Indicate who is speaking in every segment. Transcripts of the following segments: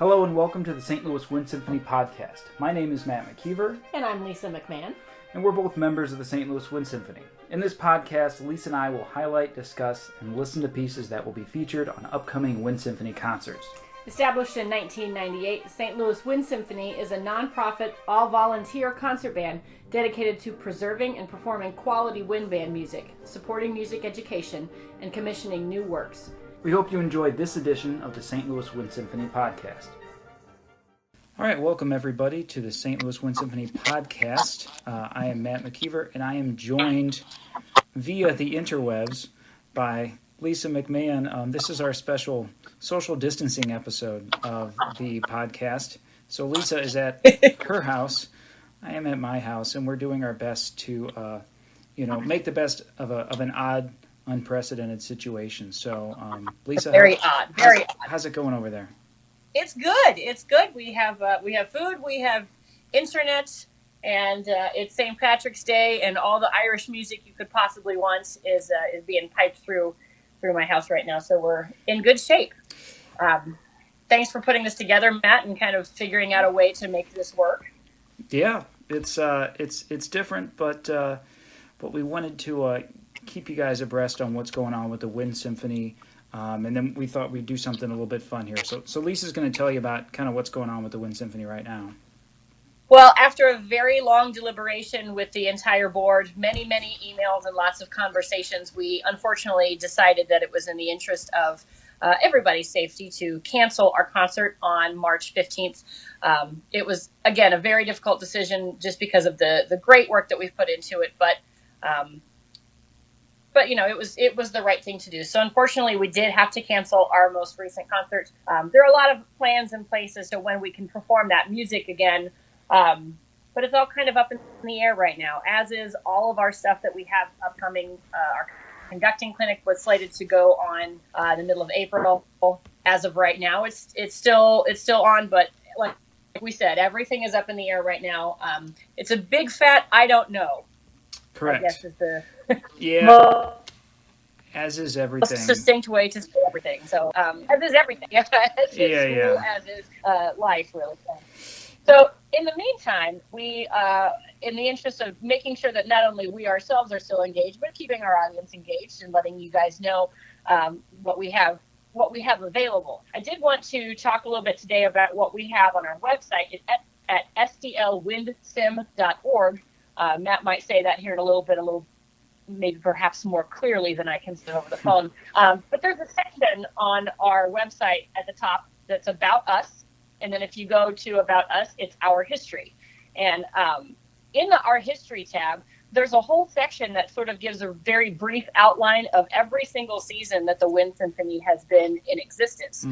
Speaker 1: Hello and welcome to the St. Louis Wind Symphony podcast. My name is Matt McKeever.
Speaker 2: And I'm Lisa McMahon.
Speaker 1: And we're both members of the St. Louis Wind Symphony. In this podcast, Lisa and I will highlight, discuss, and listen to pieces that will be featured on upcoming Wind Symphony concerts.
Speaker 2: Established in 1998, the St. Louis Wind Symphony is a nonprofit, all-volunteer concert band dedicated to preserving and performing quality wind band music, supporting music education, and commissioning new works.
Speaker 1: We hope you enjoyed this edition of the St. Louis Wind Symphony podcast. All right, welcome everybody to the St. Louis Wind Symphony podcast. I am Matt McKeever, and I am joined via the interwebs by Lisa McMahon. This is our special social distancing episode of the podcast. So Lisa is at her house. I am at my house, and we're doing our best to, make the best of an odd, unprecedented situation. So, Lisa,
Speaker 3: very odd.
Speaker 1: How's it going over there?
Speaker 3: It's good. It's good. We have food. We have internet, and it's St. Patrick's Day, and all the Irish music you could possibly want is being piped through my house right now. So we're in good shape. Thanks for putting this together, Matt, and kind of figuring out a way to make this work.
Speaker 1: Yeah, it's different, but we wanted to keep you guys abreast on what's going on with the Wind Symphony, and then we thought we'd do something a little bit fun here. So Lisa's going to tell you about kind of what's going on with the Wind Symphony right now.
Speaker 3: Well, after a very long deliberation with the entire board, many emails and lots of conversations, we unfortunately decided that it was in the interest of everybody's safety to cancel our concert on March 15th. It was, again, a very difficult decision just because of the great work that we've put into it, but it was the right thing to do. So unfortunately, we did have to cancel our most recent concert. There are a lot of plans in place as to when we can perform that music again, but it's all kind of up in the air right now, as is all of our stuff that we have upcoming. Our conducting clinic was slated to go on the middle of April. As of right now, it's still on, but like we said, everything is up in the air right now. It's a big fat I don't know.
Speaker 1: Correct.
Speaker 3: I guess is the
Speaker 1: as is everything.
Speaker 3: Most succinct way to say everything. So as is everything. As is life, really. So in the meantime, we, in the interest of making sure that not only we ourselves are still engaged, but keeping our audience engaged and letting you guys know what we have available. I did want to talk a little bit today about what we have on our website. It's at stlwindsim.org. Matt might say that here in a little maybe perhaps more clearly than I can say over the phone. But there's a section on our website at the top that's about us. And then if you go to About Us, it's Our History. And in the Our History tab, there's a whole section that sort of gives a very brief outline of every single season that the Wind Symphony has been in existence,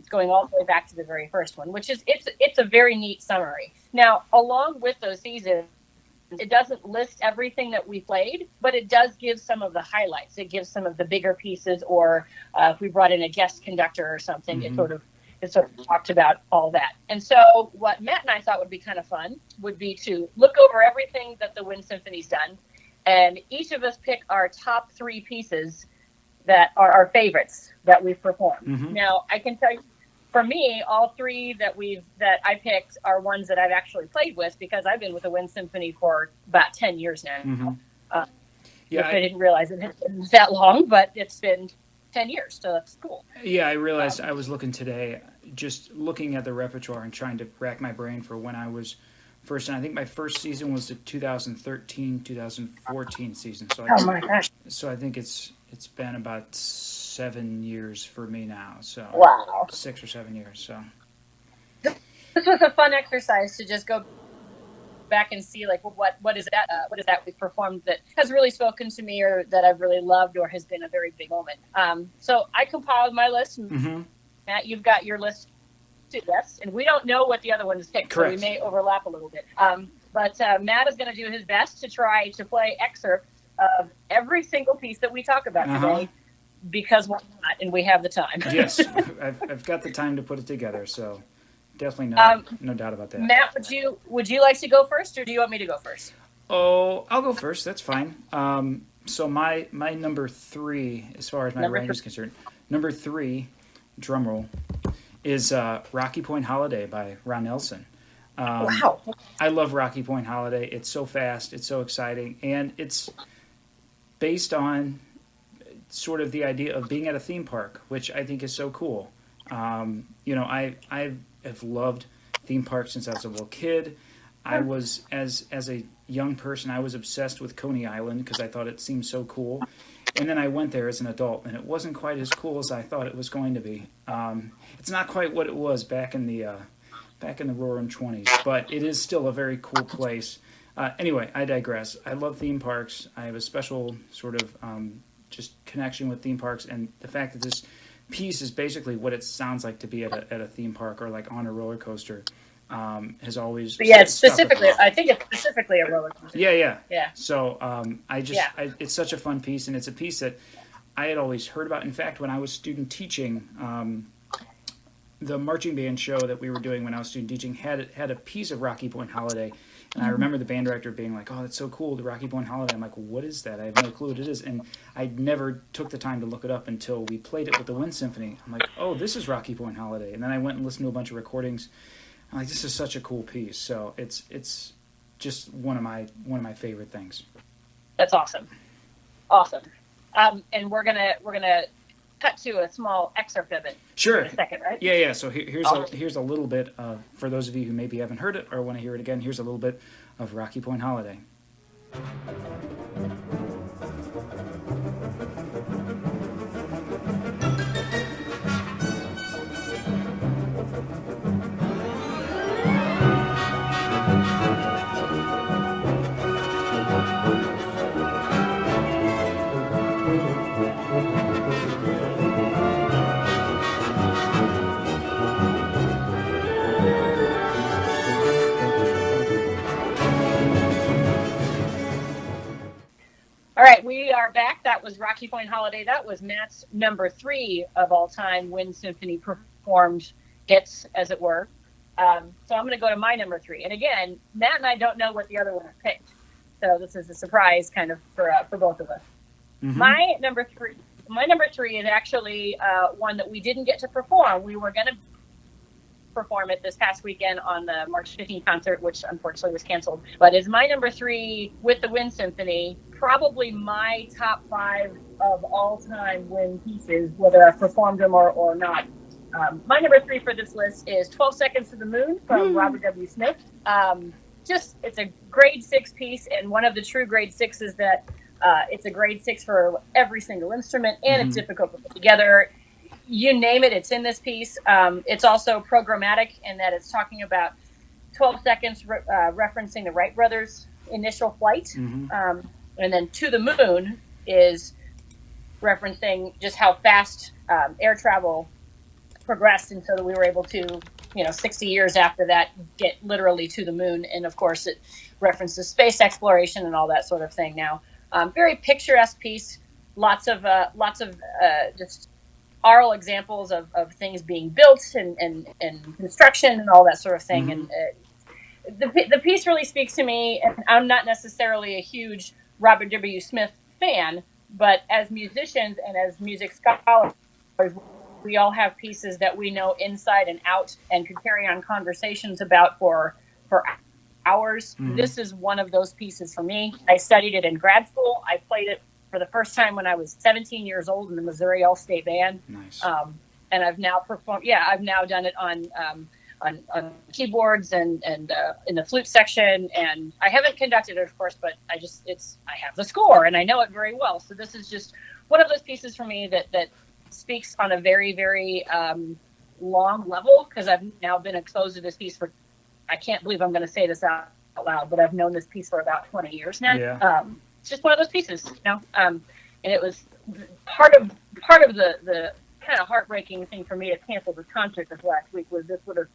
Speaker 3: going all the way back to the very first one, which is it's a very neat summary. Now, along with those seasons, it doesn't list everything that we played, but it does give some of the highlights. It gives some of the bigger pieces, or if we brought in a guest conductor or something, it sort of talked about all that. And so what Matt and I thought would be kind of fun would be to look over everything that the Wind Symphony's done, and each of us pick our top 3 pieces that are our favorites that we've performed. Now, I can tell you, for me, all 3 that I picked are ones that I've actually played with, because I've been with the Wind Symphony for about 10 years now. I didn't realize it had been that long, but it's been 10 years, so that's cool.
Speaker 1: Yeah, I realized I was looking today, just looking at the repertoire and trying to rack my brain for when I was first. And I think my first season was the 2013-2014 season. So
Speaker 3: oh my gosh!
Speaker 1: So I think it's been about 7 years for me now. So
Speaker 3: wow,
Speaker 1: 6 or 7 years. So
Speaker 3: this was a fun exercise to just go back and see, like, what is that we performed that has really spoken to me, or that I've really loved, or has been a very big moment. So I compiled my list. Matt, you've got your list too, yes, and we don't know what the other ones picked,
Speaker 1: correct,
Speaker 3: so we may overlap a little bit. But Matt is going to do his best to try to play excerpts of every single piece that we talk about today, because why not? And we have the time.
Speaker 1: Yes, I've got the time to put it together, so definitely no doubt about that.
Speaker 3: Matt, would you like to go first, or do you want me to go first?
Speaker 1: Oh, I'll go first. That's fine. So my number 3, as far as my range is concerned, number 3, drum roll, is Rocky Point Holiday by Ron Nelson.
Speaker 3: Wow.
Speaker 1: I love Rocky Point Holiday. It's so fast, it's so exciting, and it's based on sort of the idea of being at a theme park, which I think is so cool. I have loved theme parks since I was a little kid. I was as a young person, I was obsessed with Coney Island because I thought it seemed so cool. And then I went there as an adult, and it wasn't quite as cool as I thought it was going to be. It's not quite what it was back in the Roaring '20s, but it is still a very cool place. Anyway, I digress. I love theme parks. I have a special sort of just connection with theme parks, and the fact that this piece is basically what it sounds like to be at a theme park or like on a roller coaster has always.
Speaker 3: But yeah, it's specifically. I think it's specifically a roller coaster.
Speaker 1: Yeah.
Speaker 3: Yeah.
Speaker 1: So it's such a fun piece, and it's a piece that I had always heard about. In fact, when I was student teaching, the marching band show that we were doing when I was student teaching had a piece of Rocky Point Holiday. And I remember the band director being like, "Oh, that's so cool, the Rocky Point Holiday." I'm like, "What is that? I have no clue what it is." And I never took the time to look it up until we played it with the Wind Symphony. I'm like, "Oh, this is Rocky Point Holiday." And then I went and listened to a bunch of recordings. I'm like, "This is such a cool piece." So it's just one of my favorite things.
Speaker 3: That's awesome. And we're gonna cut to a small excerpt of it.
Speaker 1: Sure.
Speaker 3: In a second, right?
Speaker 1: Yeah. So here's a little bit for those of you who maybe haven't heard it or want to hear it again. Here's a little bit of Rocky Point Holiday.
Speaker 3: All right, we are back. That was Rocky Point Holiday. That was Matt's number 3 of all time Wind Symphony performed hits, as it were. So I'm going to go to my number 3. And again, Matt and I don't know what the other one picked. So this is a surprise kind of for both of us. Mm-hmm. My number three is actually one that we didn't get to perform. We were going to perform it this past weekend on the March 15th concert, which unfortunately was canceled. But is my number 3 with the Wind Symphony, probably my top 5 of all time wind pieces, whether I've performed them or not. My number 3 for this list is 12 Seconds to the Moon from Robert W. Smith. It's a grade 6 piece, and one of the true grade 6s is that it's a grade 6 for every single instrument, and it's difficult to put together. You name it, it's in this piece. It's also programmatic in that it's talking about 12 seconds referencing the Wright brothers' initial flight. And then To the Moon is referencing just how fast air travel progressed. And so that we were able to, 60 years after that, get literally to the moon. And of course, it references space exploration and all that sort of thing now. Very picturesque piece. Lots of just oral examples of things being built and construction and all that sort of thing. And the piece really speaks to me. And I'm not necessarily a huge Robert W. Smith fan, but as musicians and as music scholars, we all have pieces that we know inside and out and could carry on conversations about for hours. This is one of those pieces for me. I studied it in grad school. I played it for the first time when I was 17 years old in the Missouri All-State Band.
Speaker 1: Nice.
Speaker 3: And I've now performed. Yeah, I've now done it on keyboards and in the flute section. And I haven't conducted it, of course, but I have the score and I know it very well. So this is just one of those pieces for me that speaks on a very, very long level, because I've now been exposed to this piece for, I can't believe I'm going to say this out loud, but I've known this piece for about 20 years now.
Speaker 1: Yeah.
Speaker 3: It's just one of those pieces, and it was part of the kind of heartbreaking thing for me to cancel the concert this last week. Was this would have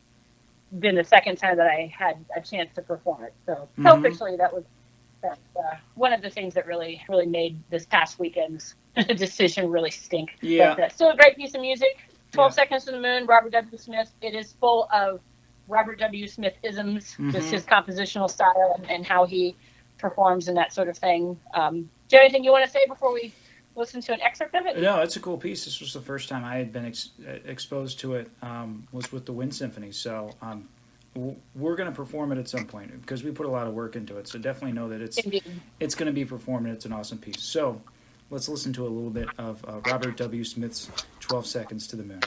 Speaker 3: been the second time that I had a chance to perform it. So selfishly, that's one of the things that really made this past weekend's decision really stink.
Speaker 1: Yeah.
Speaker 3: But, still a great piece of music. 12 Seconds to the Moon, Robert W. Smith. It is full of Robert W. Smith isms, just his compositional style and how he performs and that sort of thing. Do you have anything you want to say before we listen to an excerpt of it?
Speaker 1: No, it's a cool piece. This was the first time I had been exposed to it, was with the Wind Symphony. So we're going to perform it at some point because we put a lot of work into it. So definitely know that it's going to be performed, and it's an awesome piece. So let's listen to a little bit of Robert W. Smith's 12 Seconds to the Moon.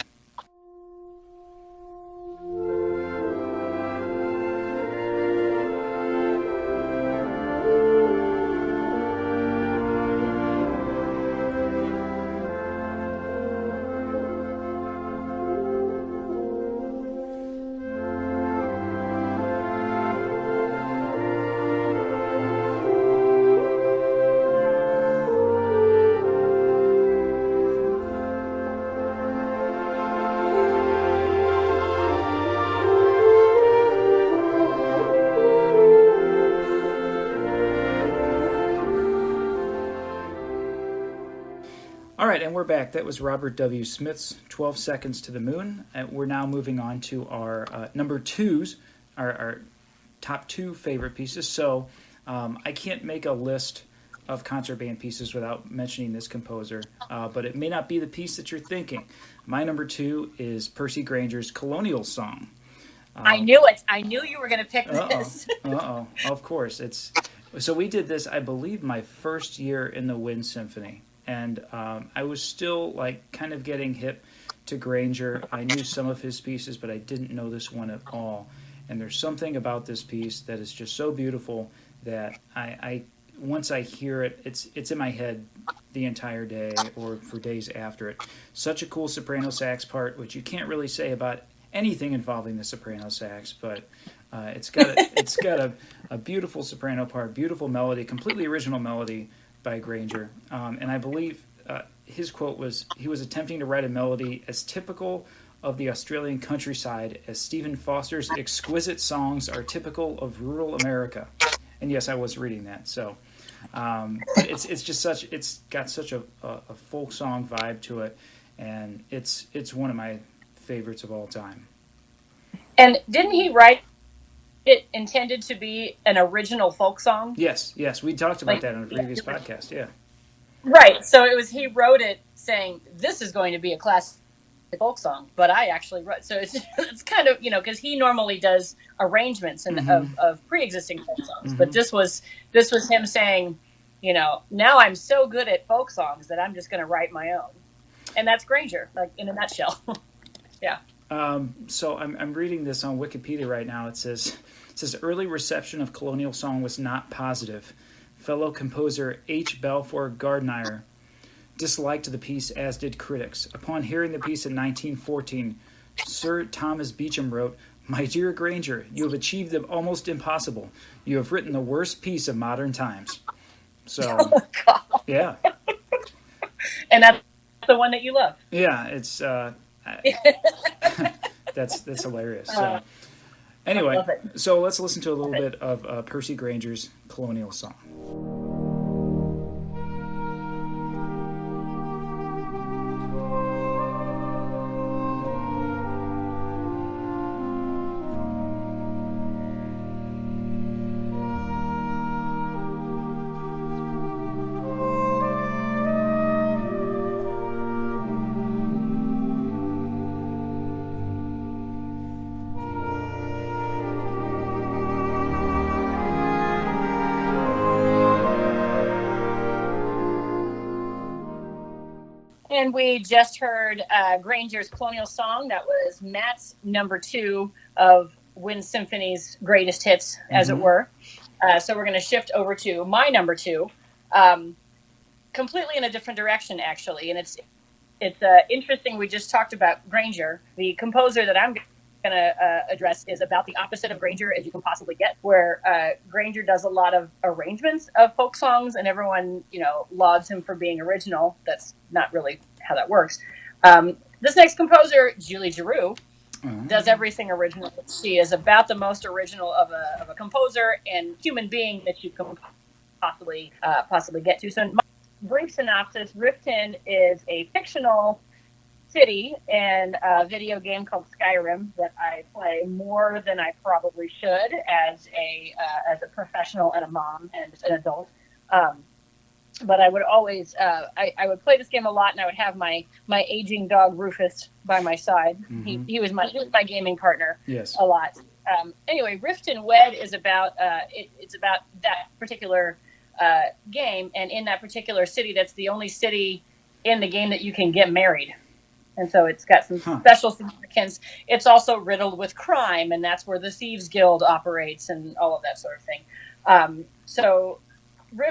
Speaker 1: All right, and we're back. That was Robert W. Smith's 12 Seconds to the Moon. We're now moving on to our number twos, our top two favorite pieces. So I can't make a list of concert band pieces without mentioning this composer, but it may not be the piece that you're thinking. My number two is Percy Grainger's Colonial Song.
Speaker 3: I knew it. I knew you were going to pick this.
Speaker 1: Of course. So we did this, I believe, my first year in the Wind Symphony. And I was still kind of getting hip to Grainger. I knew some of his pieces, but I didn't know this one at all. And there's something about this piece that is just so beautiful that I once I hear it, it's in my head the entire day or for days after it. Such a cool soprano sax part, which you can't really say about anything involving the soprano sax, but it's got a beautiful soprano part, beautiful melody, completely original melody by Grainger, and I believe his quote was, he was attempting to write a melody as typical of the Australian countryside as Stephen Foster's exquisite songs are typical of rural America. And yes, I was reading that. So it's got such a folk song vibe to it, and it's one of my favorites of all time.
Speaker 3: And didn't he write it intended to be an original folk song?
Speaker 1: Yes, we talked about that on a previous podcast, yeah.
Speaker 3: Right, so he wrote it saying, this is going to be a classic folk song, but I actually wrote, so it's kind of, because he normally does arrangements of pre-existing folk songs, but this was him saying, now I'm so good at folk songs that I'm just going to write my own. And that's Grainger, in a nutshell. Yeah.
Speaker 1: So I'm reading this on Wikipedia right now. It says early reception of Colonial Song was not positive. Fellow composer H. Balfour Gardner disliked the piece, as did critics. Upon hearing the piece in 1914, Sir Thomas Beecham wrote, "My dear Grainger, you have achieved the almost impossible. You have written the worst piece of modern times." So,
Speaker 3: oh, God.
Speaker 1: Yeah.
Speaker 3: And that's the one that you love.
Speaker 1: Yeah, it's that's hilarious. So, anyway, so let's listen to a little bit of Percy Grainger's Colonial Song.
Speaker 3: And we just heard Grainger's Colonial Song. That was Matt's number two of Wind Symphony's greatest hits, as it were. So we're going to shift over to my number two, completely in a different direction, actually. And it's interesting. We just talked about Grainger. The composer that I'm going to address is about the opposite of Grainger as you can possibly get, where Grainger does a lot of arrangements of folk songs, and everyone, lauds him for being original. That's not really how that works. This next composer, Julie Giroux, does everything original. She is about the most original of a composer and human being that you can possibly get to. So, my brief synopsis: Riften is a fictional city in a video game called Skyrim that I play more than I probably should as a professional and a mom and an adult. but I would always I would play this game a lot, and I would have my aging dog Rufus by my side.
Speaker 1: Mm-hmm.
Speaker 3: He was my gaming partner.
Speaker 1: Yes.
Speaker 3: A lot. Anyway, Rift and Wed is about it's about that particular game, and in that particular city, that's the only city in the game that you can get married. And so it's got some special significance. It's also riddled with crime, and that's where the Thieves Guild operates and all of that sort of thing. So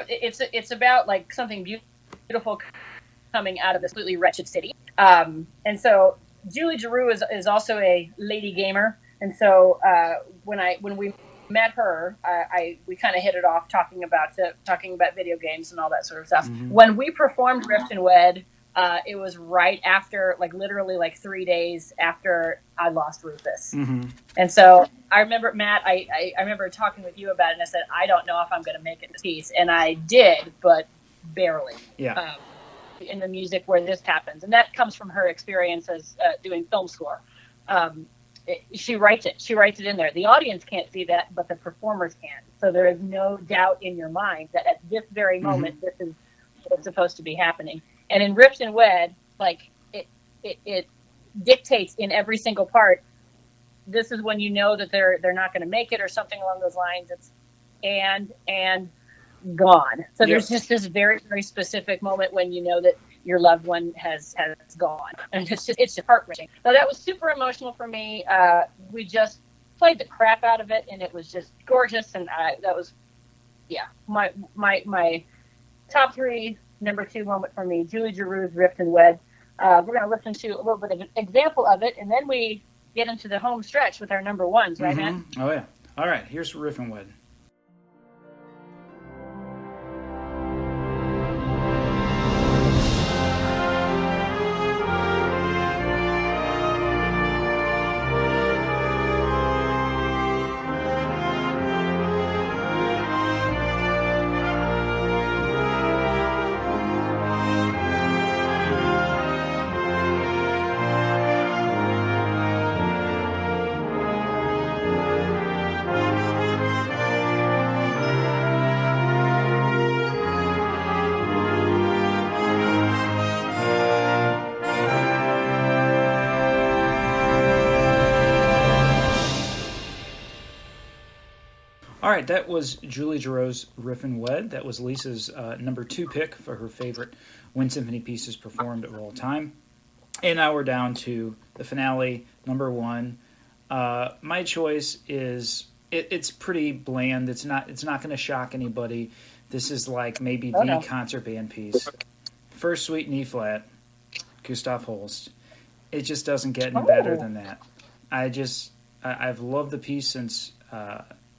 Speaker 3: it's about like something beautiful coming out of this completely wretched city. And so Julie Giroux is also a lady gamer, and so when we met her, we kind of hit it off talking about video games and all that sort of stuff.
Speaker 1: Mm-hmm.
Speaker 3: When we performed Rift and Wed, it was right after, like literally like 3 days after I lost Rufus.
Speaker 1: Mm-hmm.
Speaker 3: And so I remember, Matt, I remember talking with you about it, and I said, I don't know if I'm going to make it this piece. And I did, but barely.
Speaker 1: Yeah.
Speaker 3: In the music where this happens. And that comes from her experience as doing film score. She writes it in there. The audience can't see that, but the performers can. So there is no doubt in your mind that at this very moment, this is what's supposed to be happening. And in Rift and Wed, like it dictates in every single part. This is when you know that they're not going to make it or something along those lines. It's and gone. So there's just this very, very specific moment when you know that your loved one has gone, and it's just heart-wrenching. So that was super emotional for me. We just played the crap out of it, and it was just gorgeous. And that was, my top three. Number 2 moment for me, Julie Giroux's Rift and Wed. We're going to listen to a little bit of an example of it, and then we get into the home stretch with our number ones, right, man?
Speaker 1: Oh yeah. All right. Here's Rift and Wed. All right, that was Julie Giroux's Riff and Wed. That was Lisa's number 2 pick for her favorite Wind Symphony pieces performed of all time. And now we're down to the finale, number 1. My choice is it's pretty bland. It's not going to shock anybody. This is like maybe the concert band piece. First Suite in E flat, Gustav Holst. It just doesn't get any better than that. I've loved the piece since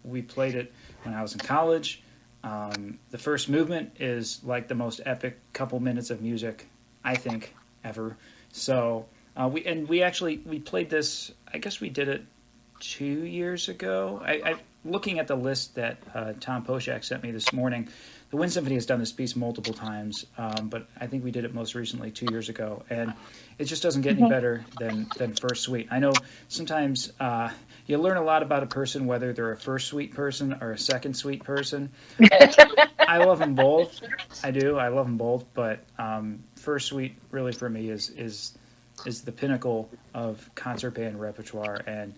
Speaker 1: we played it when I was in college. The first movement is like the most epic couple minutes of music, I think, ever. So we played this. I guess we did it 2 years ago. I looking at the list that Tom Poshak sent me this morning. The Wind Symphony has done this piece multiple times, but I think we did it most recently 2 years ago, and it just doesn't get any better than First Suite. I know sometimes you learn a lot about a person, whether they're a First Suite person or a Second Suite person. I love them both. I do. I love them both, but First Suite really for me is the pinnacle of concert band repertoire, and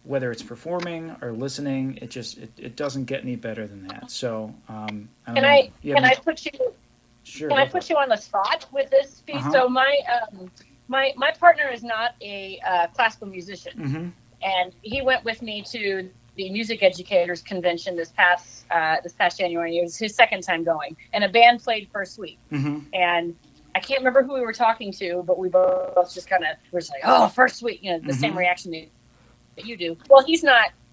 Speaker 1: whether it's performing or listening, it doesn't get any better than that. So Can I
Speaker 3: put you on the spot with this piece?
Speaker 1: Uh-huh.
Speaker 3: So my partner is not a classical musician, and he went with me to the Music Educators Convention this past January. It was his second time going, and a band played First Suite, and I can't remember who we were talking to, but we both just kind of were just like, "Oh, First Suite," the same reaction that you do. Well,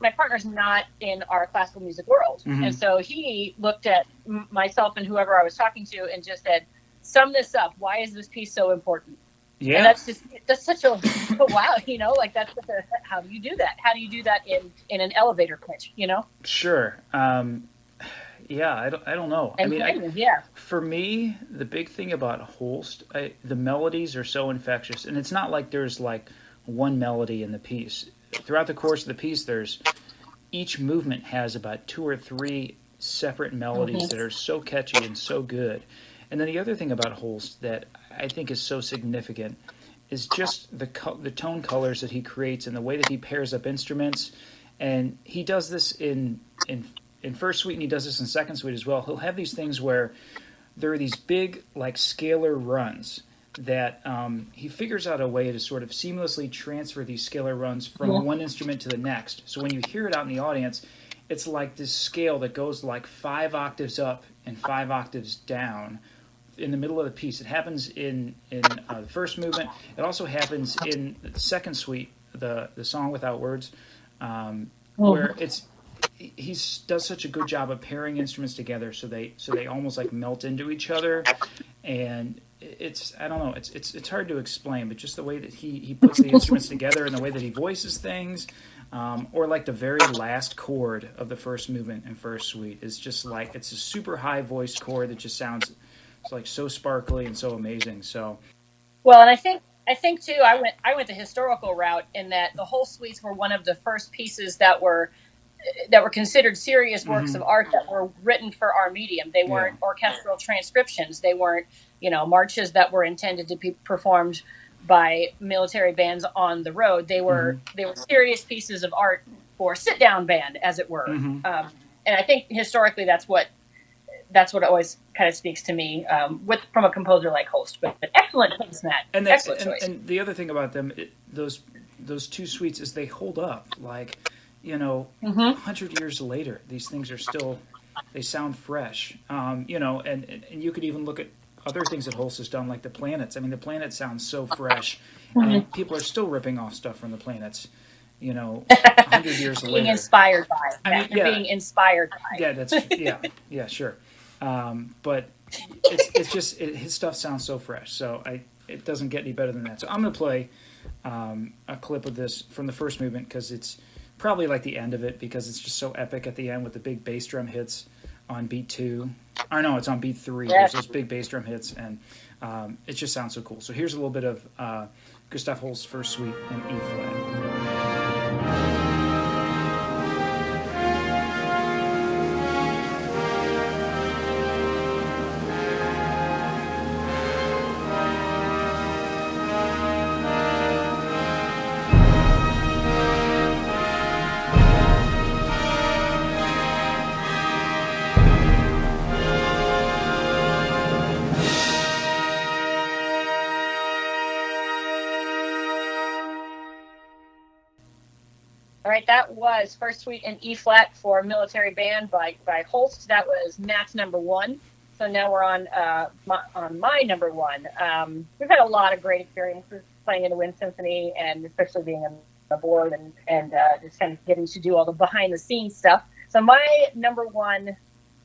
Speaker 3: my partner's not in our classical music world. And so he looked at myself and whoever I was talking to and just said, sum this up. Why is this piece so important? Yeah. And that's such a wow, like that's how do you do that? How do you do that in an elevator pitch,
Speaker 1: Sure. Yeah, I don't know. For me, the big thing about Holst, the melodies are so infectious, and it's not like there's like one melody in the piece. Throughout the course of the piece, each movement has about 2 or 3 separate melodies that are so catchy and so good. And then the other thing about Holst that I think is so significant is just the tone colors that he creates and the way that he pairs up instruments. And he does this in first suite, and he does this in second suite as well. He'll have these things where there are these big like scalar runs that he figures out a way to sort of seamlessly transfer these scalar runs from one instrument to the next. So when you hear it out in the audience, it's like this scale that goes like 5 octaves up and 5 octaves down in the middle of the piece. It happens in the first movement. It also happens in the second suite, the song without words, where he does such a good job of pairing instruments together so they almost like melt into each other. And it's I don't know, it's hard to explain, but just the way that he puts the instruments together and the way that he voices things, or like the very last chord of the first movement in first suite is just like, it's a super high voiced chord that just sounds like so sparkly and so amazing. So
Speaker 3: well, and I think too, I went the historical route in that the whole suites were one of the first pieces that were considered serious works of art that were written for our medium. They weren't orchestral transcriptions. They weren't, marches that were intended to be performed by military bands on the road. They were serious pieces of art for sit down band, as it were. And I think historically that's what always kind of speaks to me from a composer like Holst. But excellent choice, Matt. Excellent choice.
Speaker 1: And the other thing about them, those two suites, is they hold up. Like, 100 years later, these things are still, they sound fresh. And you could even look at other things that Holst has done, like the Planets. I mean, the Planets sound so fresh, and people are still ripping off stuff from the Planets. 100 years later.
Speaker 3: Being inspired by. Being inspired by.
Speaker 1: Yeah, sure. But it's just his stuff sounds so fresh. So it doesn't get any better than that. So I'm going to play a clip of this from the first movement because it's probably like the end of it because it's just so epic at the end with the big bass drum hits on beat 2. Or no, it's on beat 3. There's those big bass drum hits, and it just sounds so cool. So here's a little bit of Gustav Holst's first suite in E flat.
Speaker 3: All right, that was first suite in E flat for military band by Holst. That was Matt's number 1. So now we're on my number 1. We've had a lot of great experiences playing in the Wind Symphony, and especially being on the board and just kind of getting to do all the behind the scenes stuff. So my number 1,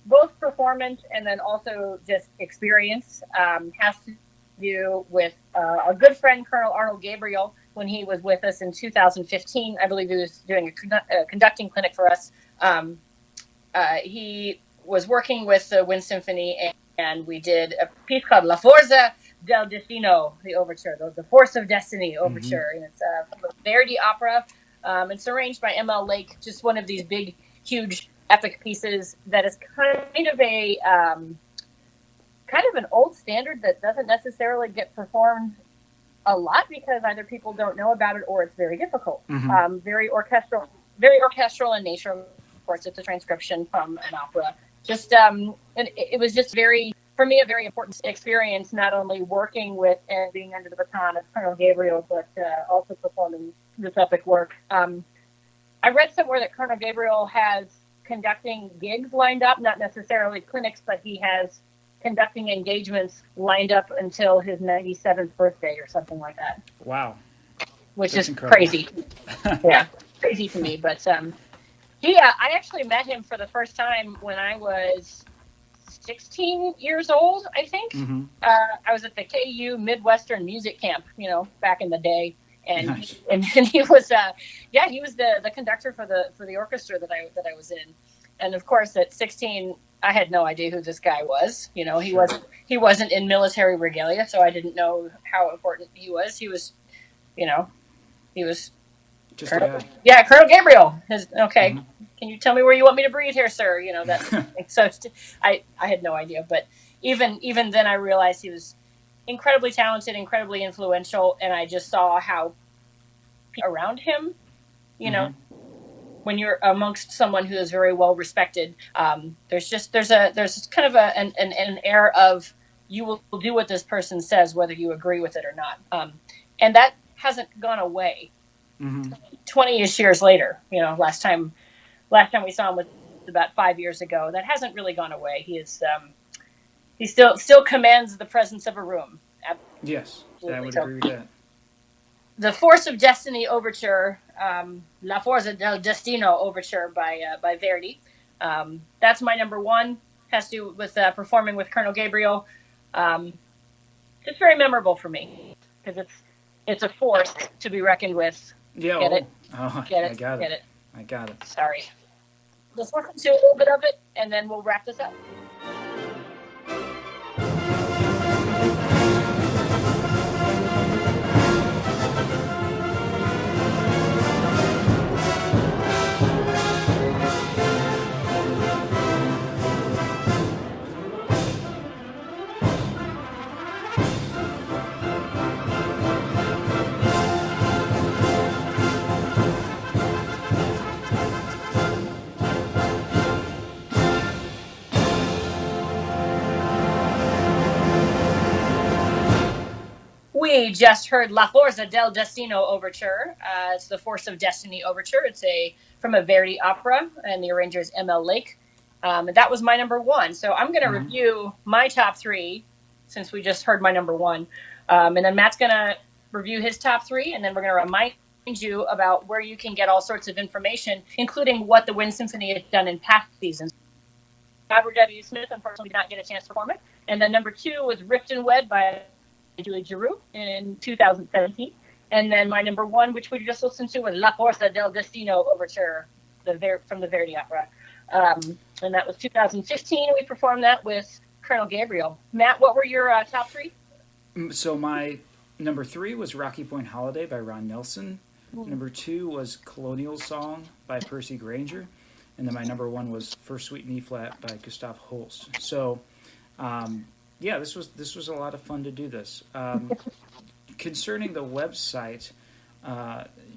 Speaker 3: both performance and then also just experience, has to do with our good friend Colonel Arnold Gabriel. When he was with us in 2015, I believe he was doing a conducting clinic for us. He was working with the Wind Symphony, and we did a piece called La Forza del Destino, the overture, the Force of Destiny overture. And it's a Verdi opera. It's arranged by M.L. Lake, just one of these big, huge, epic pieces that is kind of an old standard that doesn't necessarily get performed a lot because either people don't know about it or it's very difficult. Very orchestral in nature. Of course, it's a transcription from an opera. And it was just for me, a very important experience, not only working with and being under the baton of Colonel Gabriel, but also performing this epic work. I read somewhere that Colonel Gabriel has conducting gigs lined up, not necessarily clinics, but he has conducting engagements lined up until his 97th birthday or something like that.
Speaker 1: Wow.
Speaker 3: Which
Speaker 1: That's
Speaker 3: is
Speaker 1: incredible.
Speaker 3: Crazy. Yeah, crazy to me. But I actually met him for the first time when I was 16 years old, I think. I was at the KU Midwestern Music Camp, back in the day. And
Speaker 1: Nice.
Speaker 3: and he was he was the conductor for the orchestra that I was in. And of course at 16 I had no idea who this guy was. He wasn't in military regalia, so I didn't know how important he was. He was just
Speaker 1: Colonel,
Speaker 3: Colonel Gabriel. can you tell me where you want me to breathe here, sir? You know, that thing. So I had no idea. But even then I realized he was incredibly talented, incredibly influential. And I just saw how people around him, you know, when you're amongst someone who is very well respected, there's kind of an air of you will do what this person says, whether you agree with it or not. And that hasn't gone away. 20-ish years later, you know, last time we saw him was about 5 years ago. That hasn't really gone away. He still commands the presence of a room. Absolutely.
Speaker 1: Yes, I would agree with that.
Speaker 3: The Force of Destiny Overture, La Forza del Destino Overture by Verdi. That's my number one. Has to do with performing with Colonel Gabriel. Just very memorable for me because it's a force to be reckoned with.
Speaker 1: Yeah,
Speaker 3: get it?
Speaker 1: Get it? I got it.
Speaker 3: Sorry. Let's listen to a little bit of it, and then we'll wrap this up. We just heard La Forza del Destino Overture. It's the Force of Destiny Overture. It's from a Verdi opera, and the arranger is M.L. Lake. And that was my number one. So I'm going to review my top three, since we just heard my number one. And then Matt's going to review his top three, and then we're going to remind you about where you can get all sorts of information, including what the Wind Symphony has done in past seasons. Robert W. Smith, unfortunately, did not get a chance to perform it. And then number two was Rift and Wed by Julie Giroux in 2017. And then my number one, which we just listened to, was La Forza del Destino Overture from the Verdi opera. And that was 2015. We performed that with Colonel Gabriel. Matt, what were your top three?
Speaker 1: So my number three was Rocky Point Holiday by Ron Nelson. Number two was Colonial Song by Percy Granger. And then my number one was First Suite in E-flat by Gustav Holst. So, yeah, this was a lot of fun to do this. Concerning the website,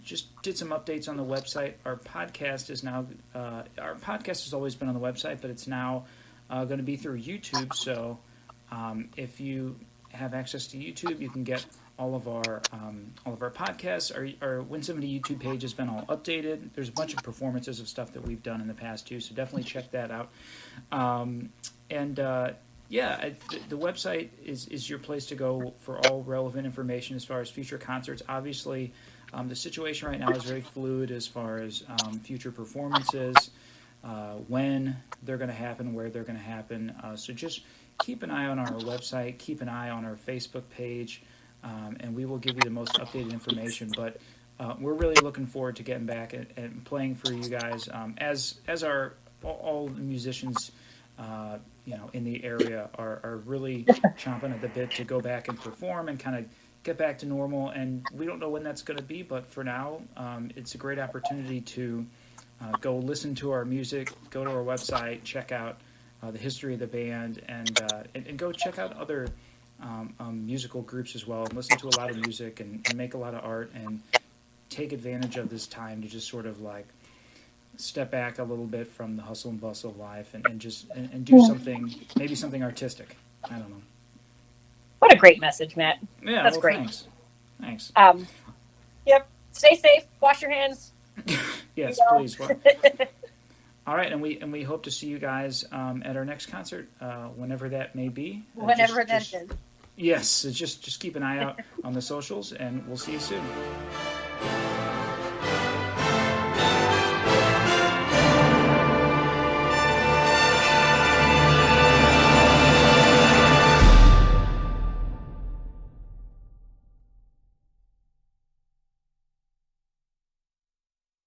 Speaker 1: just did some updates on the website. Our podcast is now our podcast has always been on the website, but it's now going to be through YouTube. So if you have access to YouTube, you can get all of our podcasts. Our Wind Symphony YouTube page has been all updated. There's a bunch of performances of stuff that we've done in the past too, so definitely check that out. The website is your place to go for all relevant information as far as future concerts. Obviously, the situation right now is very fluid as far as future performances, when they're going to happen, where they're going to happen. So just keep an eye on our website, keep an eye on our Facebook page, and we will give you the most updated information. But we're really looking forward to getting back and playing for you guys, as all the musicians in the area are really chomping at the bit to go back and perform and kind of get back to normal. And we don't know when that's going to be, but for now, it's a great opportunity to go listen to our music, go to our website, check out the history of the band, and go check out other musical groups as well, and listen to a lot of music and make a lot of art and take advantage of this time to just sort of like step back a little bit from the hustle and bustle of life and just do something, maybe something artistic. I don't know.
Speaker 3: What a great message, Matt.
Speaker 1: Yeah,
Speaker 3: that's great.
Speaker 1: Thanks.
Speaker 3: Yep. Stay safe. Wash your hands.
Speaker 1: Yes, please. All right, and we hope to see you guys at our next concert, whenever that may be.
Speaker 3: Whenever that is.
Speaker 1: Yes, just keep an eye out on the socials, and we'll see you soon.